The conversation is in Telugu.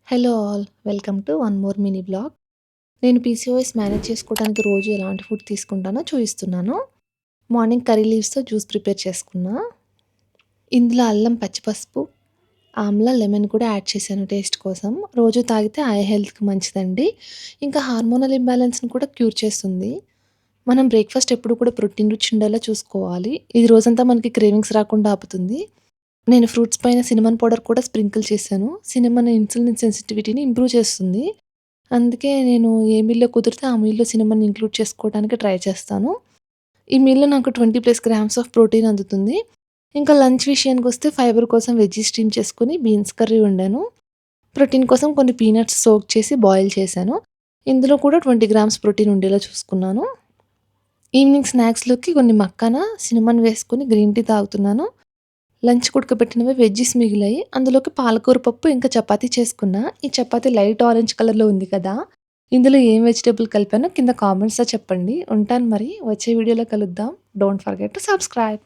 Hello all. Welcome to one more mini blog. నేను పీసీఓఎస్ మేనేజ్ చేసుకోవడానికి రోజు ఎలాంటి ఫుడ్ తీసుకుంటానో చూపిస్తున్నాను. మార్నింగ్ కర్రీ లీవ్స్‌తో జ్యూస్ ప్రిపేర్ చేసుకున్నా. ఇందులో అల్లం, పచ్చిపసుపు, ఆమ్లా, లెమన్ కూడా యాడ్ చేశాను టేస్ట్ కోసం. రోజు తాగితే ఐ హెల్త్‌కి మంచిదండి. ఇంకా హార్మోనల్ ఇంబాలెన్స్‌ని కూడా క్యూర్ చేస్తుంది. మనం బ్రేక్‌ఫాస్ట్ ఎప్పుడు కూడా ప్రోటీన్ రిచ్ ఉండేలా చూసుకోవాలి. ఇది రోజంతా మనకి క్రేవింగ్స్ రాకుండా ఆపుతుంది. నేను ఫ్రూట్స్ పైన సినమన్ పౌడర్ కూడా స్ప్రింకిల్ చేశాను. సినమన్ ఇన్సులిన్ సెన్సిటివిటీని ఇంప్రూవ్ చేస్తుంది. అందుకే నేను ఏ మీల్‌లో కుదిరితే ఆ మీల్‌లో సినమన్ ఇంక్లూడ్ చేసుకోవడానికి ట్రై చేస్తాను. ఈ మీల్‌లో నాకు 20+ గ్రామ్స్ ఆఫ్ ప్రోటీన్ అందుతుంది. ఇంకా లంచ్ విషయానికొస్తే ఫైబర్ కోసం వెజ్జీ స్టీమ్ చేసుకొని బీన్స్ కర్రీ వండాను. ప్రోటీన్ కోసం కొన్ని పీనట్స్ సోక్ చేసి బాయిల్ చేశాను. ఇందులో కూడా 20 గ్రామ్స్ ప్రోటీన్ ఉండేలా చూసుకున్నాను. ఈవినింగ్ స్నాక్స్‌లోకి కొన్ని మక్కాన, సినమన్ వేసుకొని గ్రీన్ టీ తాగుతున్నాను. లంచ్‌కి ఉడకబెట్టినవి వెజ్జీస్ మిగిలాయి. అందులోకి పాలకూర పప్పు, ఇంకా చపాతీ చేసుకున్నా. ఈ చపాతీ లైట్ ఆరెంజ్ కలర్‌లో ఉంది కదా! ఇందులో ఏం వెజిటబుల్ కలిపానో కింద కామెంట్స్‌లో చెప్పండి. ఉంటాను మరి. వచ్చే వీడియోలో కలుద్దాం. Don't forget to subscribe.